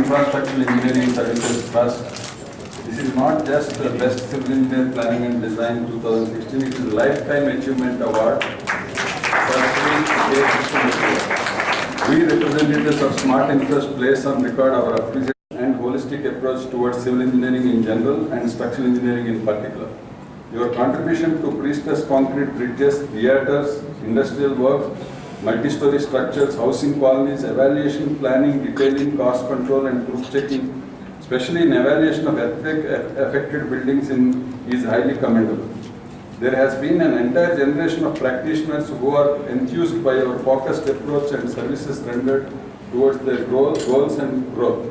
Infrastructural Engineering Services Trust. This is not just the Best Civil Engineer Planning and Design 2016, it is a Lifetime Achievement Award for Sri K. Krishna. We representatives of Smart Interest place on record our appreciation and holistic approach towards civil engineering in general and structural engineering in particular. Your contribution to pre-stressed concrete bridges, theatres, industrial works, multi-story structures, housing colonies, evaluation, planning, detailing, cost control and proof checking, especially in evaluation of earthquake-affected buildings is highly commendable. There has been an entire generation of practitioners who are enthused by your focused approach and services rendered towards their goals and growth.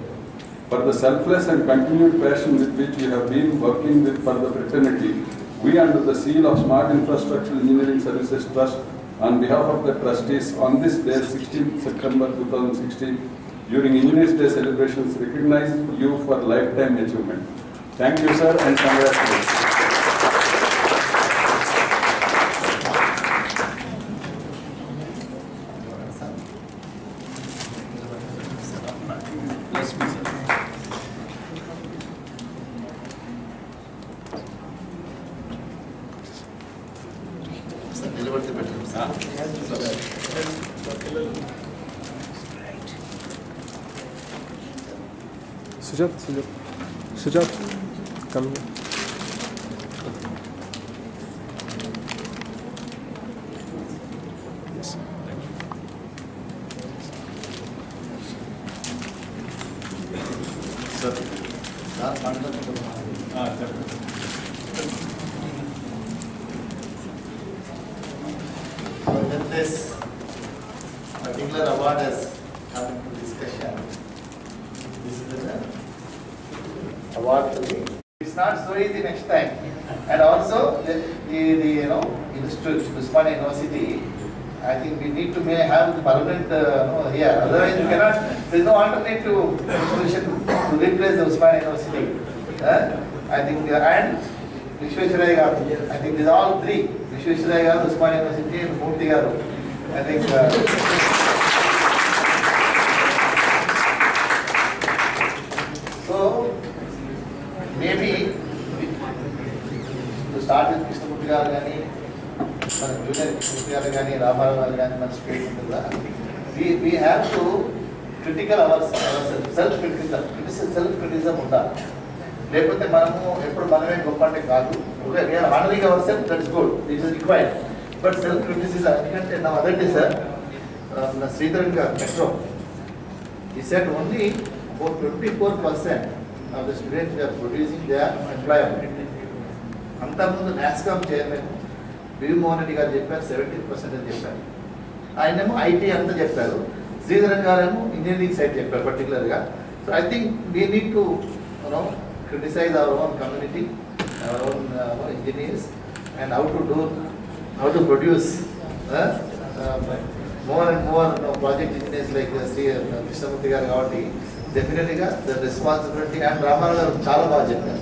For the selfless and continued passion with which you have been working for the fraternity, we under the seal of Smart Infrastructural Engineering Services Trust, on behalf of the trustees, on this day, 16th September 2016, during Engineers Day celebrations, recognize you for lifetime achievement. Thank you, sir, and congratulations. Sujat, come here. Yes, thank you. Sir, when this particular award has come into discussion, this is the award to me. It's not so easy next time. And also the Osmania University, I think we need to have the permanent here. Otherwise, you cannot. There is no alternative solution to replace the Osmania University. I think and Vishwesvaraya Garu. I think these all three: Vishwesvaraya Garu, Osmania University, and Murthy Garu. I think. So maybe to start with Krishnamurthy Garu Gani, Junior Krishnamurthy Garu Gani, Ramarao Gani, man speak. We have to critical ourselves, self-criticism. It is self-criticism unda. లేకపోతే మనము ఎప్పుడు మనమే గొప్ప అంటే కాదు. Okay, we are honoring ourselves, that is good. It is required. But self-criticism, ఎందుకంటే నా other day sir, Sridharan garu metro, he said only about 24% of the students they are producing their employability. అంతకుముందు NASSCOM chairman వివి మోహన్ రెడ్డి గారు చెప్పారు 70% అని చెప్పారు. ఆయనేమో IT అంతా చెప్పారు. శ్రీధరన్ గారేమో ఇంజనీరింగ్ సైడ్ చెప్పారు పర్టికులర్గా. So I think we need to criticize our own community, our own engineers, and how to produce more and more project engineers like Sri Krishnamurthy garu kabatti definitely the responsibility and Ramarao chaala baga chepparu.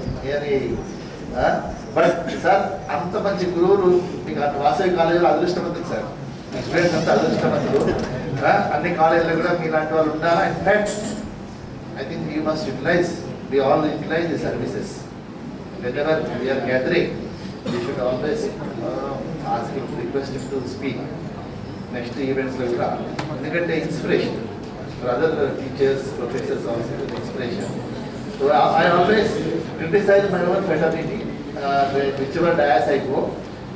But sir, anta manchi guruvulu meeku Vasavi college lo adrushtamantudu sir. Students anta adrushtamantudu. Anni college lo kuda meelanti vallu undala. In fact, I think we all utilize the services. Whenever we are gathering, we should always ask him, request him to speak. Next events will come. ఎందుకంటే inspiration for other teachers, professors also with inspiration. So I always criticize my own fraternity, whichever dais I go,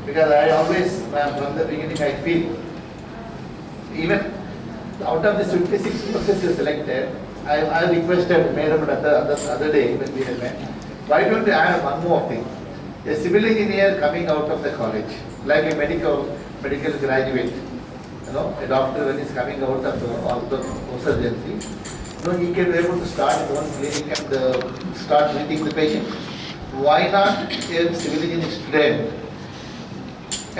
because I always, from the beginning, I feel, even out of this 56 professors selected, I requested Madam the other day when we had met, why don't you add one more thing? A civil engineer coming out of the college, like a medical graduate, a doctor when he's coming out of the surgery, he can be able to start his own clinic and start treating the patient. Why not a civil engineering student?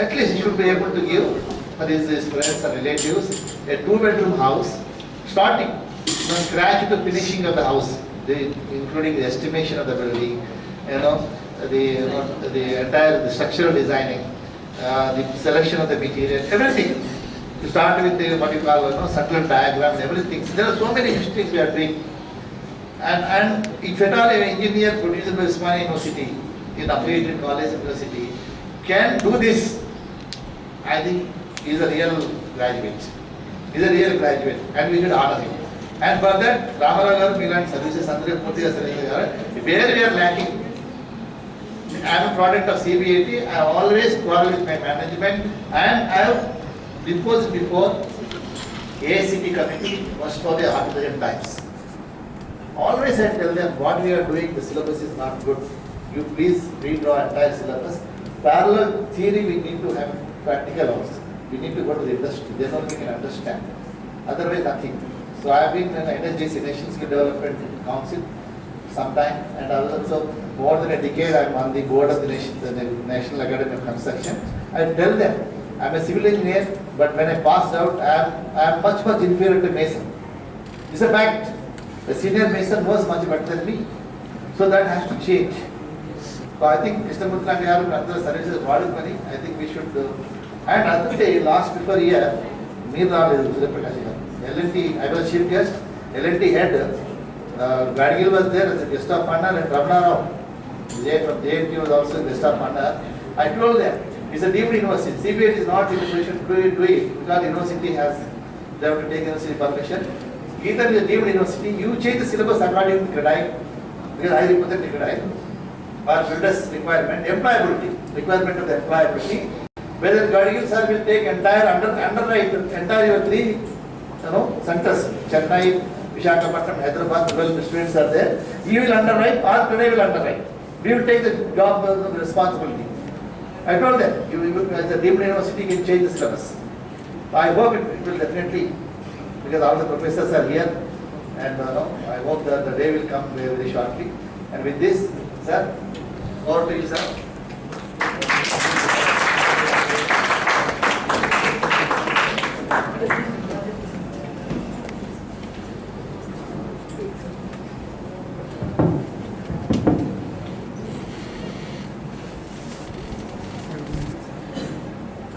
At least he should be able to give for his friends and relatives a 2-bedroom house, starting from scratch to finishing of the house, including the estimation of the building, the entire structural designing, the selection of the material, everything. To start with the what you call circular diagram and everything. There are so many histories we are doing. And if at all an engineer produced by Osmania University, in affiliated college university, can do this, I think he is a real graduate. He is a real graduate, and we should honor him. And for that, Ramarao garu, Milan services, Andre Purtiga services, where we are lacking. I am a product of CBAT. I have always quarreled with my management, and I have deposed before AICT committee most probably 100 times. Always I tell them what we are doing, the syllabus is not good. You please redraw entire syllabus. Parallel theory we need to have practical also. We need to go to the industry, then only we can understand. Otherwise nothing. So I have been in NSGC, National Skill Development Council sometime, and also more than a decade I am on the board of the National Academy of Construction. I tell them, I am a civil engineer, but when I passed out, I am much inferior to Mason. It's a fact. The senior Mason was much better than me. So that has to change. So I think Mr. Mutla and other services money, I think we should do. And other day, last before year, Meerlal is L&T, I was chief guest, L&T head, Gadgil was there as a guest of honor, and Ramana Rao, Jay from JNT was also guest of honor. I told them, it's a deemed university. CBAT is not in a position to do it because university has, they have to take university permission. Either the deemed university, you change the syllabus according to CREDI, because I represent the CREDI, or builders requirement, employability, requirement of the employability. Whether Gadgil sir will take entire underwrite, entire your three centers, Chennai, Visakhapatnam, Hyderabad, 12 students are there. He will underwrite or CREDI will underwrite. We will take the job responsibility. I told them, you as a deemed university can change the syllabus. I hope it will definitely, because all the professors are here, and I hope that the day will come very shortly. And with this, sir, over to you, sir.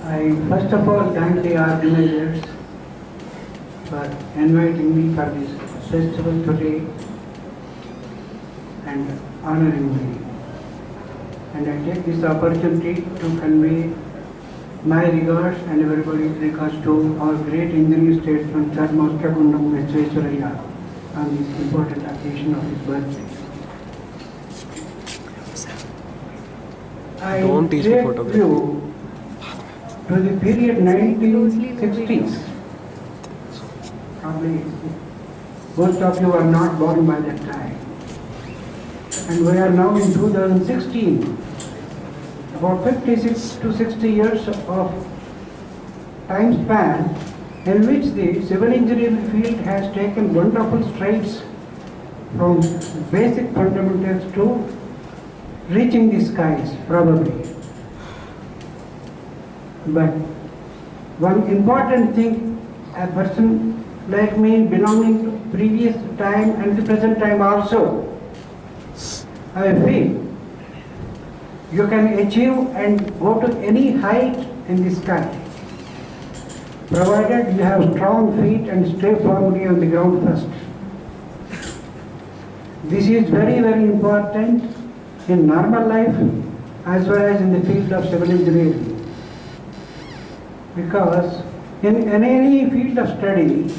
I first of all thank the organizers for inviting me for this festival today and honoring me. And I take this opportunity to convey my regards and everybody's regards to our great Indian statesman Sir Moskakundam Visvesvaraya on this important occasion of his birthday. I Don't teach me take photography. you to the period 1960s. Probably most of you are not born by that time. And we are now in 2016. About 56 to 60 years of time span in which the civil engineering field has taken wonderful strides from basic fundamentals to reaching the skies, probably. But one important thing, a person like me belonging to previous time and the present time also, I feel you can achieve and go to any height in the sky, provided you have strong feet and stay firmly on the ground first. This is very important in normal life as well as in the field of civil engineering. Because in any field of study,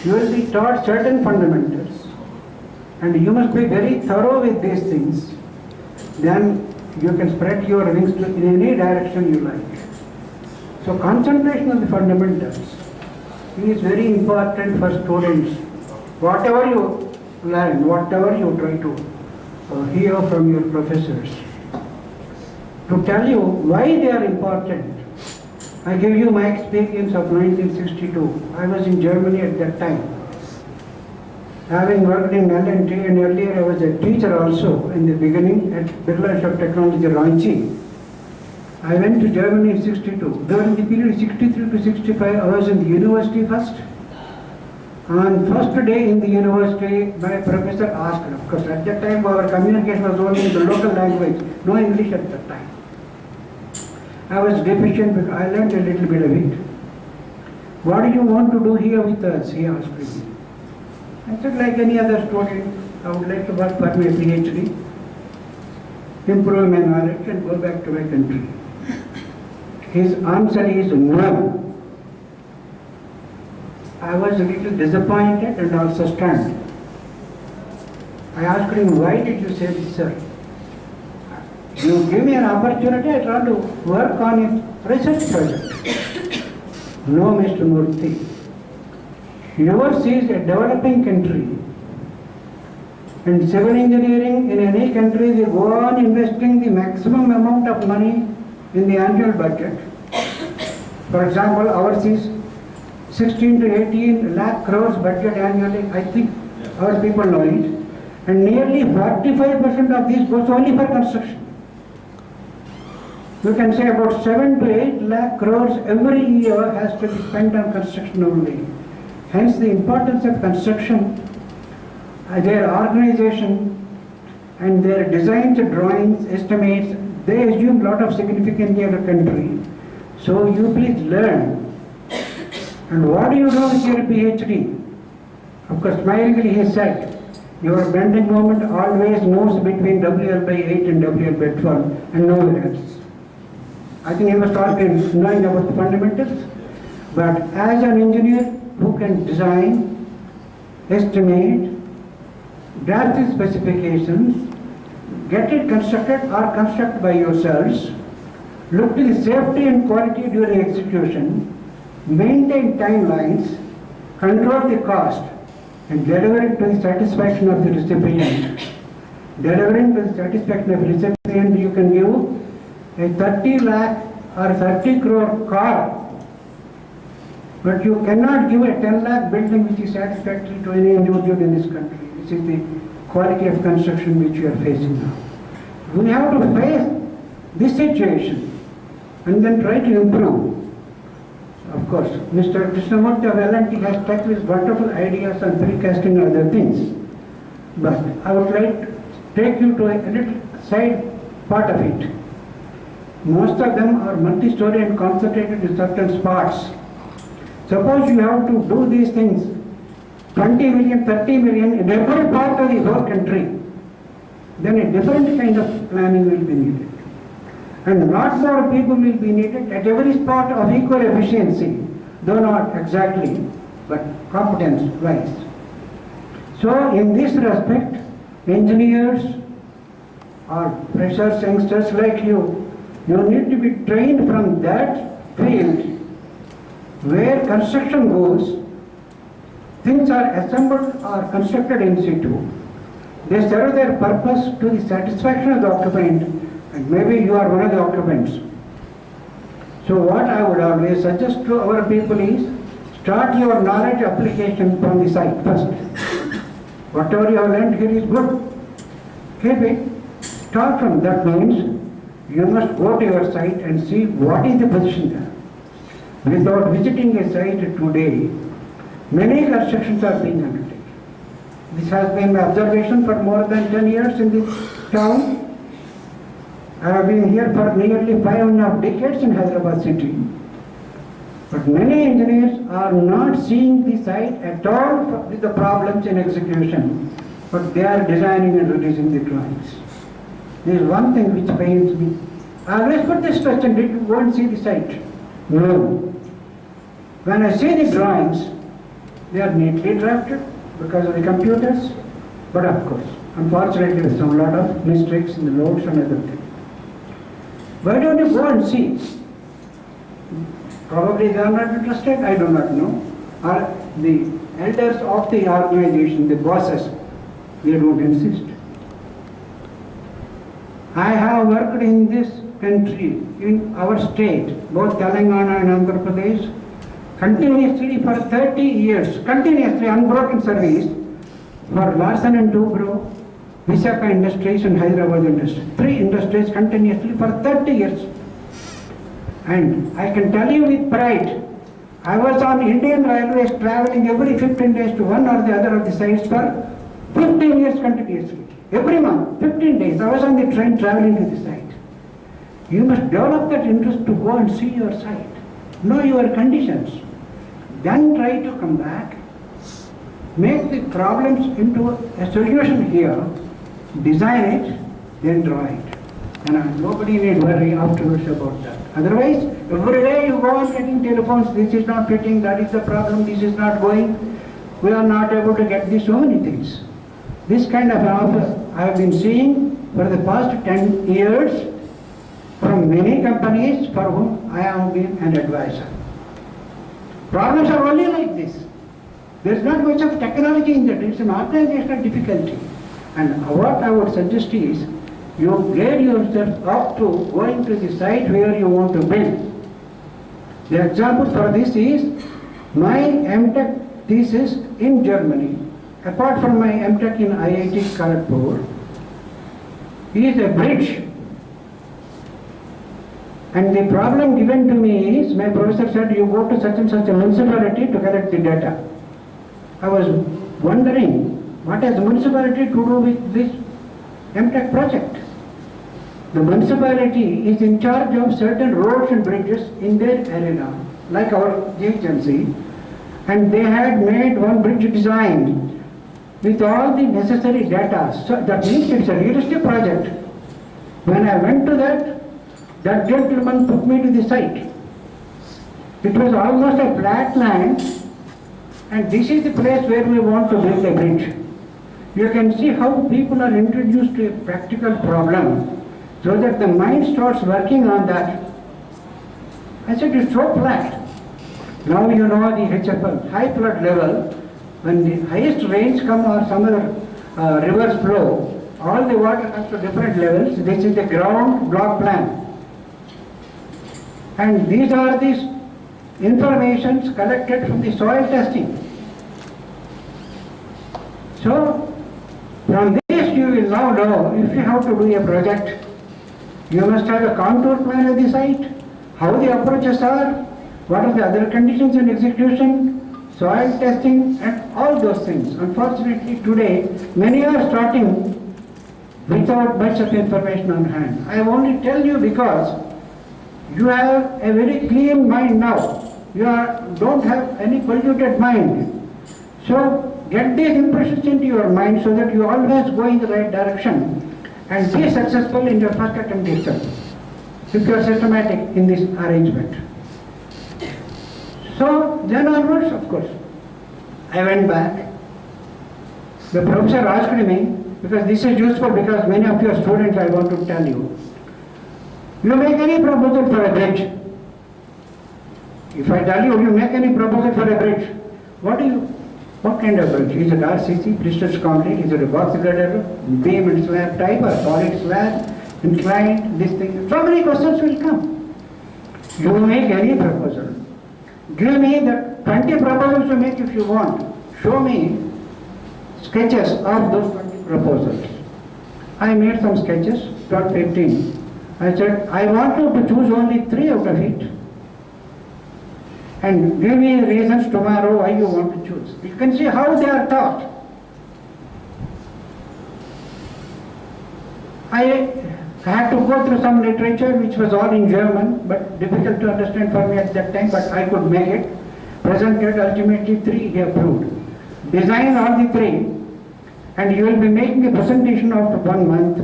you will be taught certain fundamentals and you must be very thorough with these things. Then you can spread your wings in any direction you like. So concentration on the fundamentals is very important for students. Whatever you learn, whatever you try to hear from your professors, to tell you why they are important. I give you my experience of 1962. I was in Germany at that time. Having worked in L&T, and earlier I was a teacher also in the beginning at Birla Institute of Technology, Ranchi. I went to Germany in 62. During the period 63 to 65, I was in the university first. On first day in the university, my professor asked, of course at that time our communication was only in the local language, no English at that time. I was deficient because I learned a little bit of it. What do you want to do here with us? He asked me. I said, like any other student, I would like to work for my PhD, improve my knowledge and go back to my country. His answer is no. I was a little disappointed and also stunned. I asked him, why did you say this, sir? You give me an opportunity, I try to work on a research project. No, Mr. Murthy. Yours is a developing country. And civil engineering in any country, they go on investing the maximum amount of money in the annual budget. For example, ours is 16 to 18 lakh crores budget annually. I think our people know it. And nearly 45% of this goes only for construction. You can say about 7 to 8 lakh crores every year has to be spent on construction only. Hence the importance of construction, their organization and their designs, drawings, estimates, they assume a lot of significance in the country. So you please learn. And what do you do with your PhD? Of course, smilingly he said, your bending moment always moves between WL by 8 and WL by 12 and nowhere else. I think he was talking, knowing about the fundamentals. But as an engineer who can design, estimate, draft the specifications, get it constructed or construct by yourselves, look to the safety and quality during execution, maintain timelines, control the cost, and deliver it to the satisfaction of the recipient. Delivering to the satisfaction of the recipient, you can give a 30 lakh or 30 crore car, but you cannot give a 10 lakh building which is satisfactory to any individual in this country. This is the quality of construction which we are facing now. We have to face this situation and then try to improve. Of course, Mr. Krishnamurthy of L&T has taken his wonderful ideas on precasting and other things. But I would like to take you to a little side part of it. Most of them are multi-story and concentrated in certain spots. Suppose you have to do these things, 20 million, 30 million in every part of the whole country, then a different kind of planning will be needed. And lot more people will be needed at every spot of equal efficiency, though not exactly, but competence-wise. So in this respect, engineers or freshers, youngsters like you need to be trained from that field where construction goes, things are assembled or constructed in situ. They serve their purpose to the satisfaction of the occupant, and maybe you are one of the occupants. So what I would always suggest to our people is, start your knowledge application from the site first. Whatever you have learned here is good. Keep it. Start from that means you must go to your site and see what is the position there. Without visiting a site today, many constructions are being undertaken. This has been my observation for more than 10 years in this town. I have been here for nearly 5.5 decades in Hyderabad city. But many engineers are not seeing the site at all with the problems in execution, but they are designing and releasing the drawings. There is one thing which pains me. I always put this question, did you go and see the site? No. When I see the drawings, they are neatly drafted because of the computers, but of course, unfortunately, there is a lot of mistakes in the loads and other things. Why don't you go and see? Probably they are not interested, I do not know. Or the elders of the organization, the bosses, they don't insist. I have worked in this country, in our state, both Telangana and Andhra Pradesh, continuously for 30 years, continuously unbroken service for Larsen and Toubro, Visakha Industries and Hyderabad Industries. 3 industries continuously for 30 years. And I can tell you with pride, I was on Indian Railways traveling every 15 days to one or the other of the sites for 15 years continuously. Every month, 15 days, I was on the train traveling to the site. You must develop that interest to go and see your site. Know your conditions. Then try to come back make the problems into a solution here, design it, then draw it. And nobody need worry afterwards about that. Otherwise, every day you go on getting telephones, this is not fitting, that is the problem, this is not going. We are not able to get these so many things. This kind of offer I have been seeing for the past 10 years from many companies for whom I have been an advisor. Problems are only like this. There is not much of technology in that, it's an organizational difficulty. And what I would suggest is, you grade yourself up to going to the site where you want to build. The example for this is my MTech thesis in Germany, apart from my MTech in IIT Kharagpur, is a bridge. And the problem given to me is, my professor said, you go to such and such a municipality to collect the data. I was wondering, what has the municipality to do with this MTech project? The municipality is in charge of certain roads and bridges in their area, like our agency, and they had made one bridge design with all the necessary data. So that means it's a realistic project. When I went to that gentleman took me to the site. It was almost a flat land, and this is the place where we want to build a bridge. You can see how people are introduced to a practical problem, so that the mind starts working on that. I said, it's so flat. Now you know the HFL, high flood level, when the highest rains come or some other rivers flow, all the water comes to different levels. This is the ground block plan. And these are these informations collected from the soil testing. So, from this you will now know, if you have to do a project, you must have a contour plan of the site, how the approaches are, what are the other conditions in execution, soil testing, and all those things. Unfortunately, today, many are starting without much of information on hand. I only tell you because you have a very clean mind now. You don't have any polluted mind. So, get these impressions into your mind so that you always go in the right direction and be successful in your first attempt itself, if you are systematic in this arrangement. So then onwards, of course, I went back. The professor asked me, because this is useful because many of your students, I want to tell you, you make any proposal for a bridge. If I tell you, you make any proposal for a bridge, what kind of bridge? Is it RCC, precious concrete? Is it a box girder, beam and slab type, or solid slab, inclined, this thing? So many questions will come. You make any proposal. Give me the 20 proposals you make if you want. Show me sketches of those 20 proposals. I made some sketches, about 15. I said, I want you to choose only 3 out of it. And give me reasons tomorrow why you want to choose. You can see how they are taught. I had to go through some literature which was all in German, but difficult to understand for me at that time, but I could make it. Presented ultimately 3 he approved. Design all the 3, and you will be making a presentation after 1 month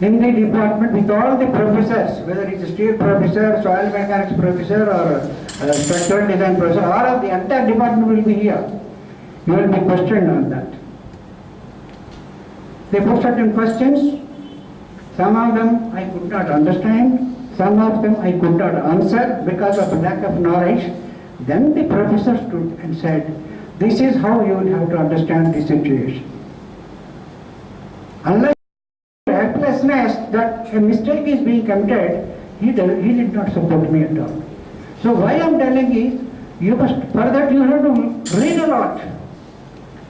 in the department with all the professors, whether it's a steel professor, soil mechanics professor, or structural design professor, all of the entire department will be here. You will be questioned on that. They put certain questions. Some of them I could not understand. Some of them I could not answer because of lack of knowledge. Then the professor stood and said, this is how you will have to understand the situation. Unless helplessness that a mistake is being committed, he did not support me at all. So why I am telling is, you must, for that you have to read a lot.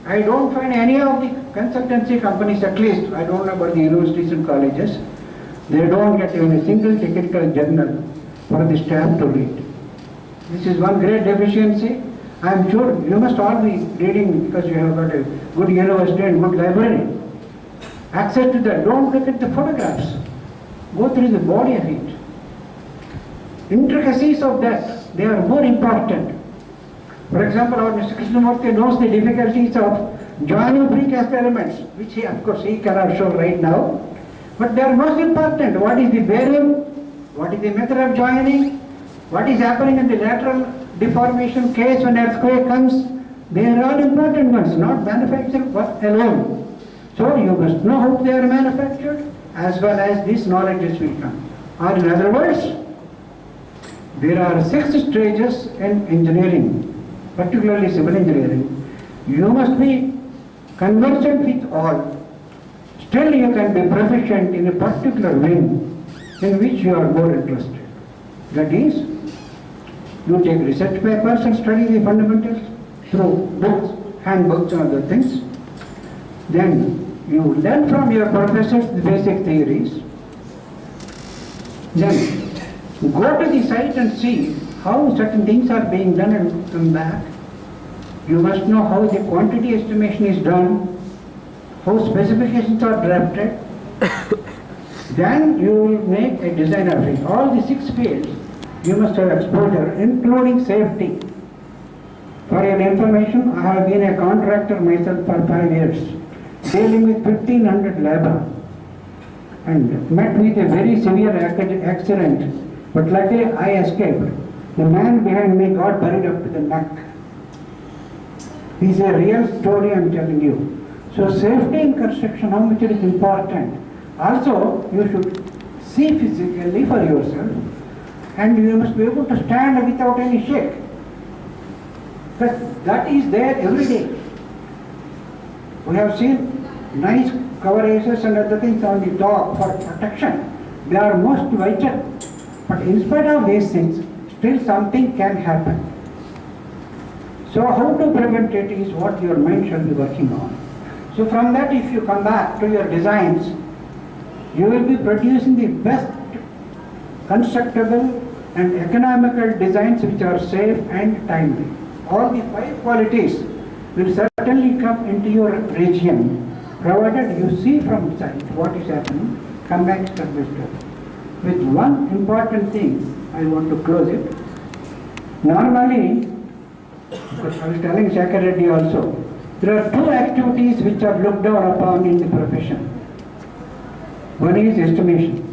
I don't find any of the consultancy companies, at least, I don't know about the universities and colleges, they don't get even a single technical journal for the staff to read. This is one great deficiency. I am sure you must all be reading because you have got a good university and good library. Access to that, don't look at the photographs. Go through the body of it. Intricacies of that, they are more important. For example, our Mr. Krishnamurti knows the difficulties of joining precast elements, which he, of course, he cannot show right now. But they are most important. What is the bearing? What is the method of joining? What is happening in the lateral deformation case when earthquake comes? They are all important ones, not manufactured alone. So you must know how they are manufactured as well as this knowledge will come. Or in other words, there are 6 stages in engineering, particularly civil engineering. You must be conversant with all. Still you can be proficient in a particular wing in which you are more interested. That is, you take research papers and study the fundamentals through books, handbooks and other things. Then you learn from your professors the basic theories. Then go to the site and see how certain things are being done and come back. You must know how the quantity estimation is done, how specifications are drafted. Then you will make a design of it. All the 6 fields you must have exposure, including safety. For your information, I have been a contractor myself for 5 years, dealing with 1500 labor, and met with a very severe accident. But luckily I escaped. The man behind me got buried up to the neck. This is a real story I am telling you. So safety in construction, how much it is important. Also, you should see physically for yourself, and you must be able to stand without any shake. But that is there every day. We have seen nice coverages and other things on the top for protection. They are most vital. But in spite of these things, still something can happen. So how to prevent it is what your mind shall be working on. So from that, if you come back to your designs, you will be producing the best constructible and economical designs which are safe and timely. All the 5 qualities will certainly come into your region, provided you see from site what is happening, come back step by step. With one important thing, I want to close it. Normally, because I was telling Shekhar Reddy also, there are 2 activities which are looked down upon in the profession. One is estimation.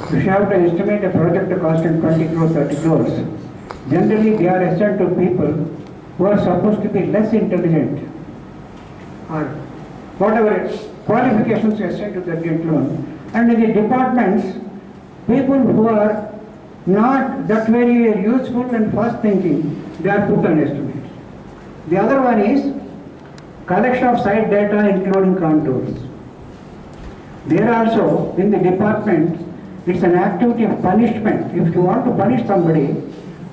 If you have to estimate a project costing 20 crores, 30 crores, generally they are assigned to people who are supposed to be less intelligent, or whatever qualifications assigned to that gentleman. And in the departments, people who are not that very useful and fast thinking, they are put on estimates. The other one is collection of site data including contours. There also in the department, it's an activity of punishment. If you want to punish somebody,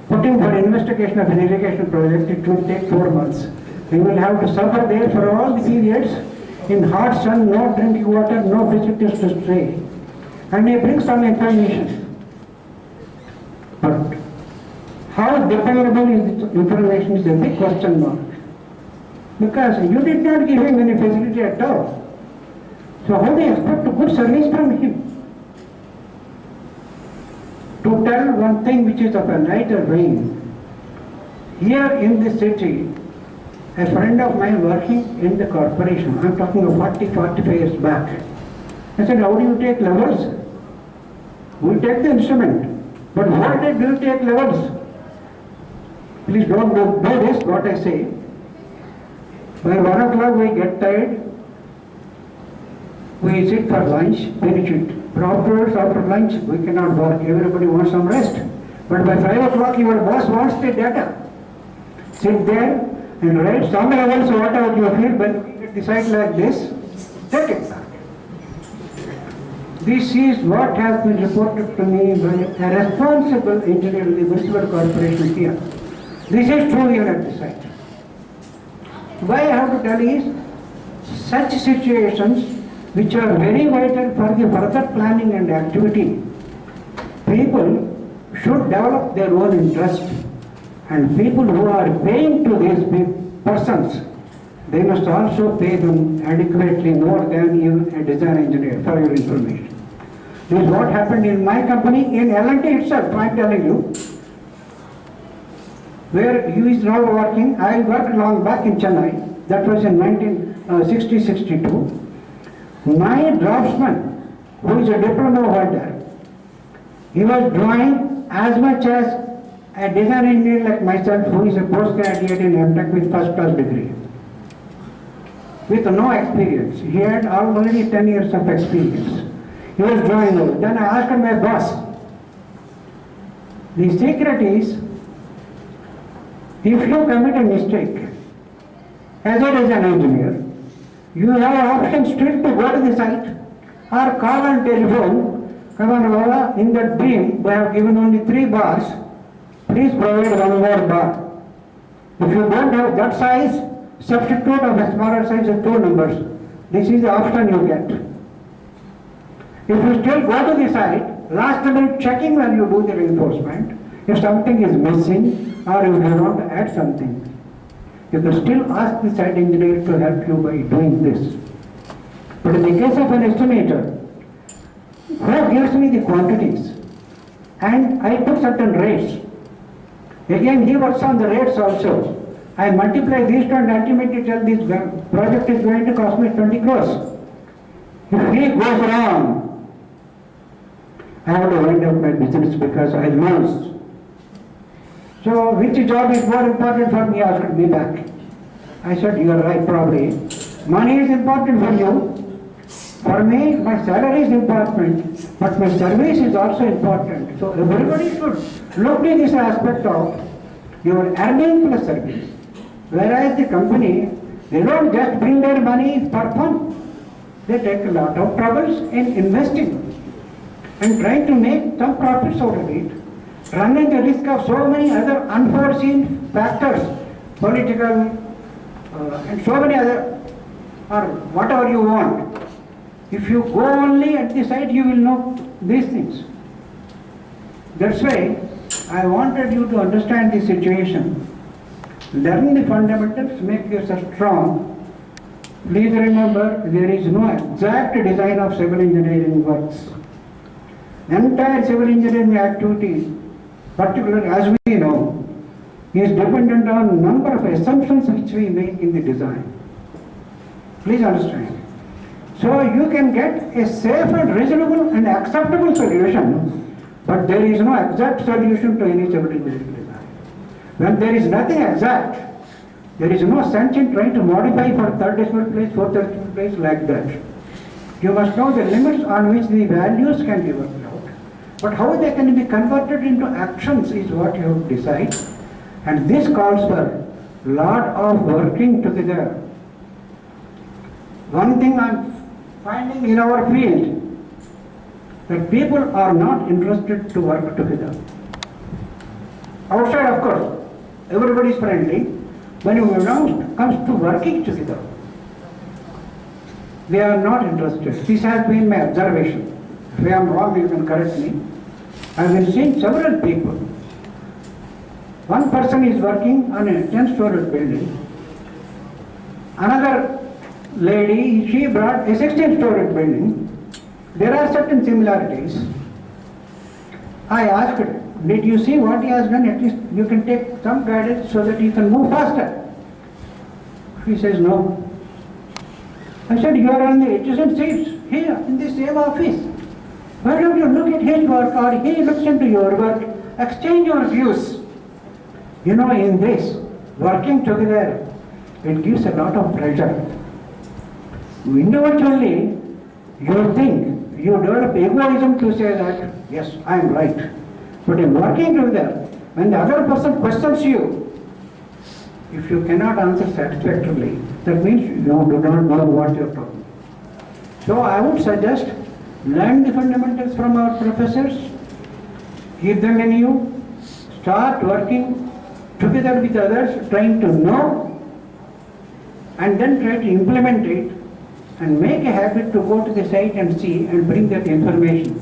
put him for investigation of an irrigation project, it will take 4 months. He will have to suffer there for all the periods, in hot sun, no drinking water, no visitors to stay. And he brings some information. But how dependable is the information is a big question mark. Because you did not give him any facility at all. So how do you expect a good service from him? To tell one thing which is of a lighter vein, here in this city, a friend of mine working in the corporation, I'm talking of 45 years back, I said, how do you take levels? We take the instrument, but what do you take levels? Please don't do this, what I say. By 1 o'clock we get tired, we sit for lunch, finish it. But afterwards, after lunch, we cannot work. Everybody wants some rest. But by 5 o'clock, your boss wants the data. Sit there and write some levels, whatever you feel, when you decide like this, take it back. This is what has been reported to me by a responsible engineer in the municipal corporation here. This is true here at the site. Why I have to tell is, such situations which are very vital for the further planning and activity, people should develop their own interest, and people who are paying to these persons, they must also pay them adequately more than even a design engineer, for your information. This is what happened in my company, in L&T itself, I am telling you. where he is now working. I worked long back in Chennai. That was in 1960-62. My draftsman, who is a diploma holder, he was drawing as much as a design engineer like myself, who is a postgraduate in MTech with first class degree, with no experience. He had already 10 years of experience. He was drawing over. Then I asked my boss, the secret is, if you commit a mistake as a design engineer, you have option still to go to the site or call on telephone. Come on, Baba, in that dream, we have given only 3 bars. Please provide 1 more bar. If you don't have that size, substitute of a smaller size of 2 numbers. This is the option you get. If you still go to the site, last minute checking when you do the reinforcement, if something is missing or if you want to add something, you can still ask the site engineer to help you by doing this. But in the case of an estimator, who gives me the quantities and I put certain rates, again he works on the rates also. I multiply these two and ultimately tell this project is going to cost me 20 crores. If he goes wrong, I have to wind up my business because I lose. So which job is more important for me? Asked me back. I said, you are right, probably. Money is important for you. For me, my salary is important, but my service is also important. So everybody should look at this aspect of your earning plus service. Whereas the company, they don't just bring their money for fun. They take a lot of troubles in investing and trying to make some profits out of it, running the risk of so many other unforeseen factors, political and so many other, or whatever you want. If you go only at the site, you will know these things. That's why I wanted you to understand the situation. Learn the fundamentals, make yourself strong. Please remember, there is no exact design of civil engineering works. Entire civil engineering activity, particularly as we know, is dependent on a number of assumptions which we make in the design. Please understand. So you can get a safe and reasonable and acceptable solution, but there is no exact solution to any civil engineering design. When there is nothing exact, there is no sense in trying to modify for 3rd decimal place, 4th decimal place like that. You must know the limits on which the values can be worked out, but how they can be converted into actions is what you have to decide. And this calls for lot of working together. One thing I'm finding in our field, that people are not interested to work together. Outside, of course, everybody is friendly. When it comes to working together, they are not interested. This has been my observation. If I am wrong, you can correct me. I have been seeing several people. One person is working on a 10-story building. Another lady, she brought a 16-story building. There are certain similarities. I asked her, did you see what he has done? At least you can take some guidance so that you can move faster. She says, no. I said, you are on the adjacent seats here in the same office. Why don't you look at his work or he looks into your work, exchange your views. You know, in this, working together, it gives a lot of pleasure. Individually, you think, you develop egoism to say that, yes, I am right. But in working together, when the other person questions you, if you cannot answer satisfactorily, that means you do not know what you are talking. So I would suggest, learn the fundamentals from our professors, keep them in you, start working together with others, trying to know, and then try to implement it, and make a habit to go to the site and see and bring that information.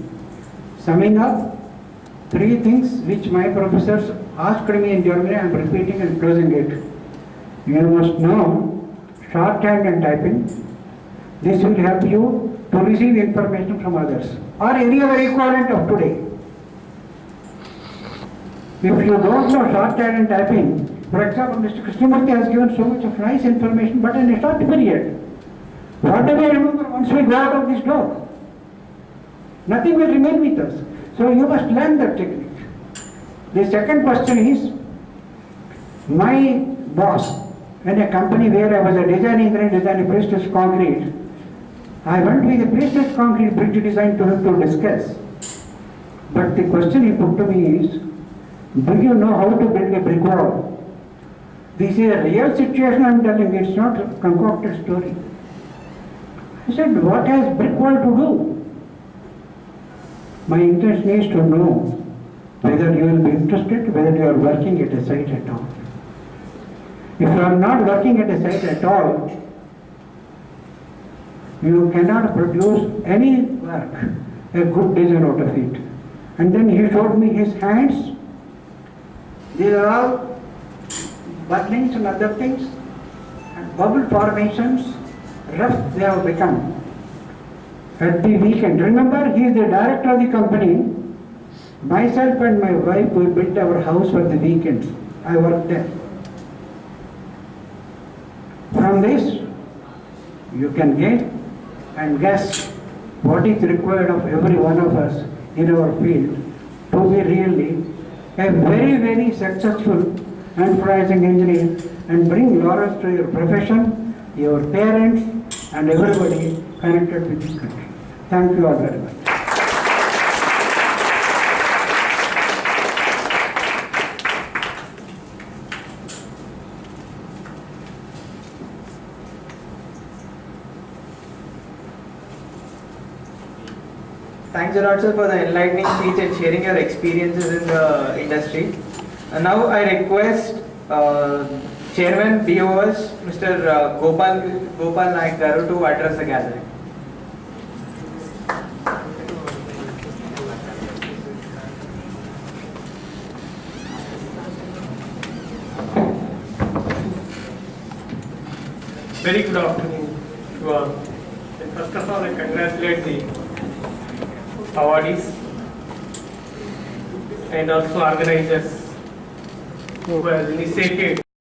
Summing up, 3 things which my professors asked me in Germany, I am repeating and closing it. You must know shorthand and typing. This will help you to receive information from others or any other equivalent of today. If you don't know short-hand and typing, for example, Mr. Krishnamurti has given so much of nice information, but in a short period, what do we remember once we go out of this door? Nothing will remain with us. So you must learn that technique. The second question is, my boss in a company where I was a design engineer, designing pre-stressed concrete, I went with a pre-stressed concrete bridge design to him to discuss. But the question he put to me is, do you know how to build a brick wall? This is a real situation I am telling you, it's not a concocted story. I said, what has brick wall to do? My intention is to know whether you will be interested, whether you are working at a site at all. If you are not working at a site at all, you cannot produce any work, a good design out of it. And then he showed me his hands. These are all bucklings and other things, and bubble formations, rough they have become. At the weekend, remember, he is the director of the company. Myself and my wife, we built our house for the weekends. I worked there. From this, you can get and guess what is required of every one of us in our field to be really a very, very successful and rising engineer and bring laurels to your profession, your parents, and everybody connected with this country. Thank you all very much. Thanks a lot, sir, for the enlightening speech and sharing your experiences in the industry. And now I request Chairman BOS, Mr. Gopal Naik Garu, to address the gathering. Very good afternoon to all. And first of all, I congratulate the awardees and also organizers who have initiated